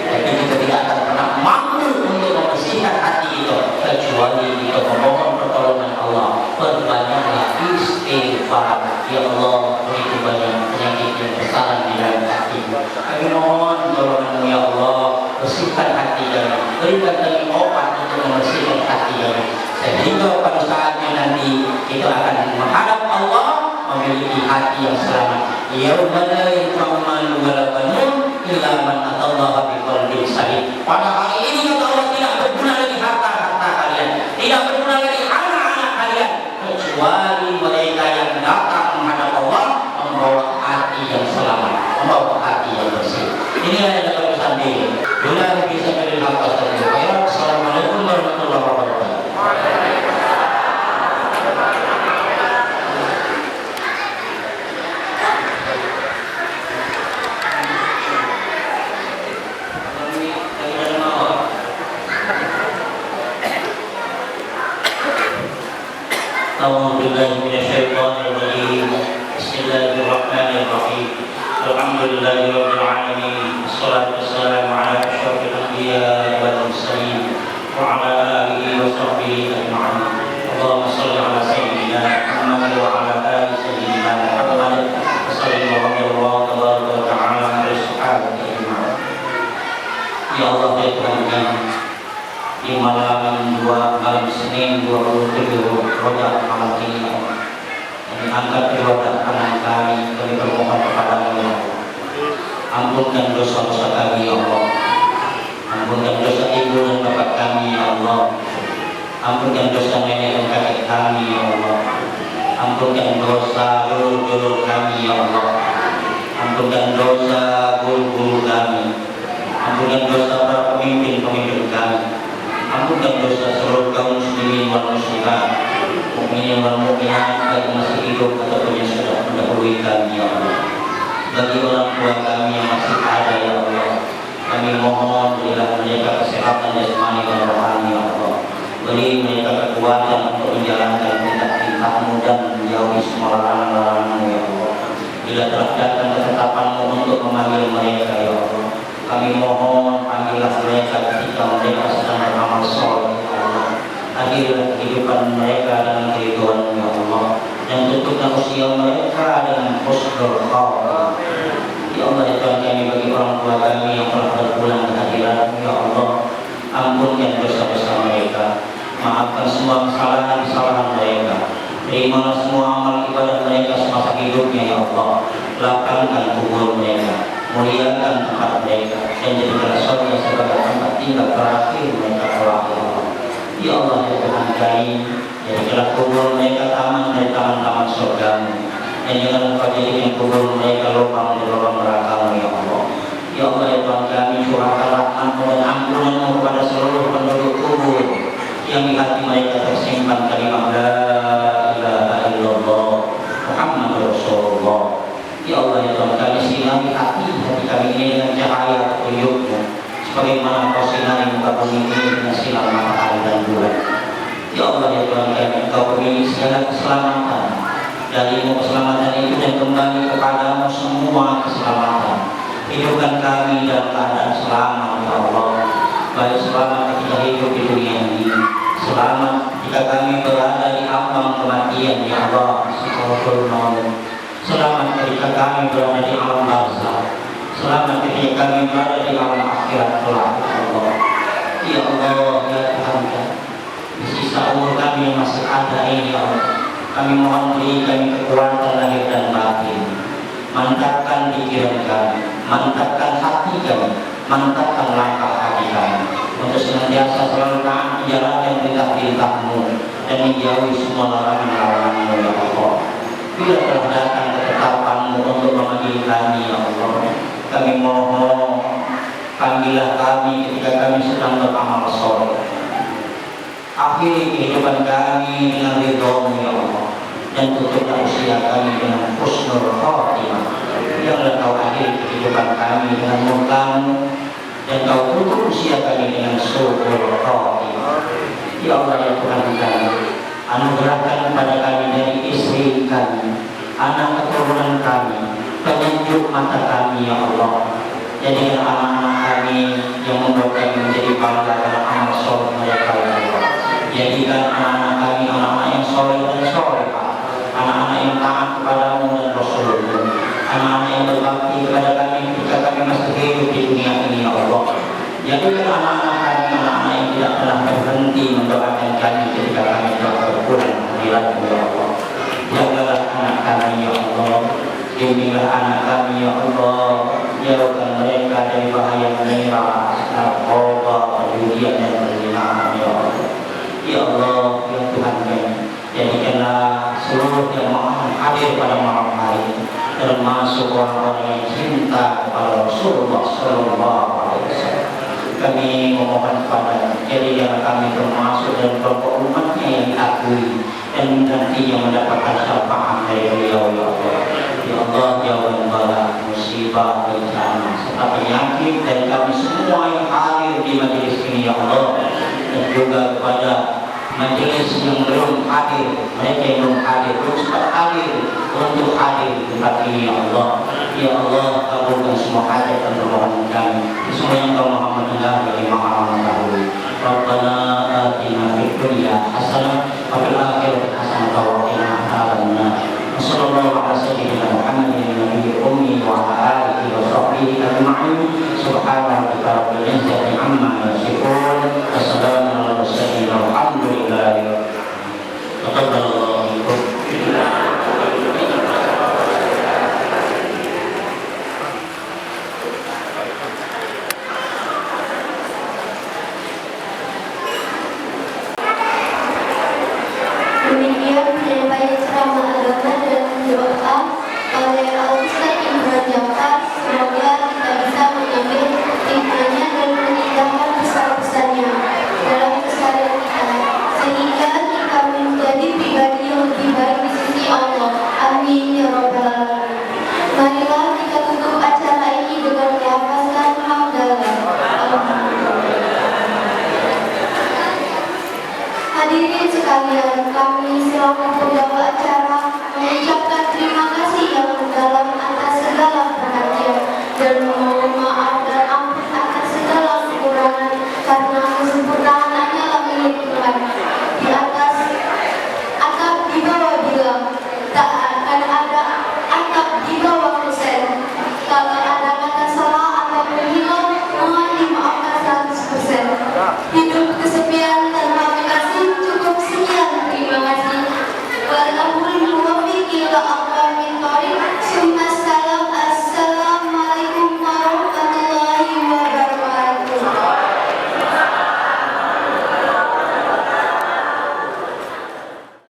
tapi kita tidak akan pernah mampu untuk membersihkan hati itu kecuali kita memohon pertolongan Allah. Perbanyaklah istighfar. Ya Allah, begitu banyak penyakit yang bersarang di dalam hati. Kami mohon pertolongan ya Allah, bersihkan hati kami, berikan kami obat untuk membersihkan hati kami, sehingga pada saatnya nanti kita akan menghadap Allah memiliki hati yang selamat. Yauma la yanfa'u malun wala banun illa man atallaha biqalbin salim. Pada hari ini kata Allah, tidak berguna lagi harta-harta kalian, tidak berguna lagi anak-anak kalian, kecuali mereka yang datang menghadap Allah membawa hati yang selamat, membawa hati yang bersih. Inilah yang dapat pesan diri. Bila bisa menjadi hamba saja. Assalamualaikum warahmatullahi wabarakatuh. A'udzubillahi minasyaitonir rajim. Bismillahirrahmanirrahim. Alhamdulillahirabbil alamin. Wassalatu wassalamu ala asyrofil anbiya'i wal mursalin wa ala alihi wa sahbihi ajma'in. Allahumma shalli ala sayyidina Muhammad wa ala ali sayyidina Muhammad. Sallallahu wa ta'ala ala sahabati ajma'in. Ya Allah ya Tuhan kami, di malam Senin 27 Rajab malam ini kami angkat kedua tangan kami bermohon kepada-Mu ya Allah. Ampunkan dosa-dosa kami ya Allah. Ampunkan dosa ibu dan bapak kami ya Allah. Ampunkan dosa nenek dan kakek kami ya Allah. Ampunkan dosa dulur-dulur kami ya Allah. Ampunkan dosa guru-guru kami. Ampunkan dosa para pemimpin-pemimpin kami. Ampunkan dosa seluruh kaum muslimin wal muslimat, mukminin wal mukminat, baik masih hidup ataupun yang sudah mendahului kami ya Allah. Bagi orang tua kami yang masih ada ya Allah, kami mohon berilah mereka kesehatan jasmani dan rohani ya Allah. Beri mereka kekuatan untuk menjalankan perintah-perintah-Mu dan menjauhi semua larangan-larangan-Mu ya Allah. Bila telah datang ketetapan-Mu untuk memanggil mereka ya Allah, kami mohon panggillah mereka ketika mereka sedang beramal soleh ya Allah. Akhirlah kehidupan mereka dengan keridhaan ya Allah, dan tutuplah usia mereka dengan husnul khatimah. Ya Allah ya Tuhan kami, bagi orang tua kami yang telah berpulang ke hadirat ya Allah, ampunkan dosa-dosa mereka, maafkan semua kesalahan-kesalahan mereka, terimalah semua amal ibadah mereka semasa hidupnya ya Allah. Lapangkan kubur mereka, muliakan tempat mereka, dan jadikanlah surga sebagai tempat tinggal terakhir mereka kelak ya Allah. Ya Allah ya Tuhan kami, jadikanlah kubur mereka taman dari taman-taman surga-Mu, dan jangan Engkau jadikan kubur mereka lubang di lubang neraka-Mu ya Allah. Ya Allah ya Tuhan kami, curahkan rahmat-Mu dan ampunan-Mu kepada seluruh penduduk kubur yang di hati mereka tersimpan kalimat la ilaha illallah Muhammadur Rasulullah. Ya Allah ya Tuhan kami, sinari hati kami ini dengan cahaya petunjuk-Mu, sebagaimana Engkau sinari muka bumi ini dengan sinar matahari dan bulan. Ya Allah ya Tuhan kami, Engkau pemilik segala keselamatan, dari-Mu keselamatan itu dan kembali kepada-Mu semua keselamatan. Hidupkan kami dalam keadaan selamat ya Allah, baik selamat ketika hidup di dunia ini, selamat ketika kami berada di ambang kematian ya Allah, selamat ketika kami berada di alam barzakh, selamat ketika kami berada di alam akhirat kelak ya Allah. Ya Allah ya Tuhan kami, di sisa umur kami yang masih ada ini ya Allah, kami mohon beri kami kekuatan lahir dan batin, mantapkan pikiran kami, mantapkan hati kami, mantapkan langkah kami, untuk senantiasa selalu taat menjalankan perintah-perintah-Mu dan menjauhi semua larangan-larangan-Mu ya Allah. Bila telah datang ketetapan-Mu untuk memanggil kami ya Allah, kami mohon panggillah kami ketika kami sedang beramal soleh. Akhiri kehidupan kami dengan ridho-Mu ya Allah, dan tutuplah usia kami dengan husnul khotimah. Yang Kau akhiri kehidupan kami dengan murka-Mu, dan Kau tutup usia kami dengan su'ul khotimah. Ya Allah ya Tuhan kami, anugerahkan kepada kami dari istri kami, anak keturunan kami, penunjuk mata kami ya Allah. Jadikan anak-anak kami yang membuat kami menjadi bangga dalam amal soleh mereka ya Allah. Jadikan anak-anak kami anak-anak yang soleh dan solehah, anak-anak yang taat kepada-Mu dan Rasul-Mu, anak-anak yang berbakti kepada kami ketika kami masih hidup di dunia ini ya Allah. Jadikan anak-anak kami anak-anak yang tidak pernah berhenti mendoakan kami ketika kami telah berpulang kehadirat-Mu ya Allah. Jagalah anak kami ya Allah, bimbinglah anak kami ya Allah, jauhkan mereka dari bahaya miras, narkoba, perjudian dan perzinahan ya Allah. Ya Allah ya Tuhan kami, jadikanlah seluruh yang akan hadir pada malam hari termasuk orang-orang yang cinta kepada Rasulullah Sallallahu Alaihi Wasallam. Kami memohon kepada jadilah kami termasuk dalam kelompok umatnya yang diakui dan nantinya mendapatkan syafaat dari beliau ya Allah. Ya Allah jauhkan bala musibah, bencana serta penyakit dari kami semua yang hadir di majelis ini ya Allah, dan juga kepada majelis yang belum hadir, mereka yang belum hadir, belum sempat hadir untuk hadir di tempat ini ya Allah. Ya Allah kabulkan semua hajat dan permohonan kami. Semua yang Kau Maha mendengar bagi Maha mengetahui. Rabbana atina fid dunya hasanah wa fil akhirati hasanah wa qina adzabannar. Sallallahu ala sayyidina Muhammadin nabiyil ummi wa ala alihi wa sahbihi ajma'in. Subhana rabbika rabbil izzati amma yasifun. Wassalamu ala mursalin walhamdulillahi rabbil alamin. Demikian penyampaian ceramah agama dan doa oleh Al Ustaz Imran Jafar. Semoga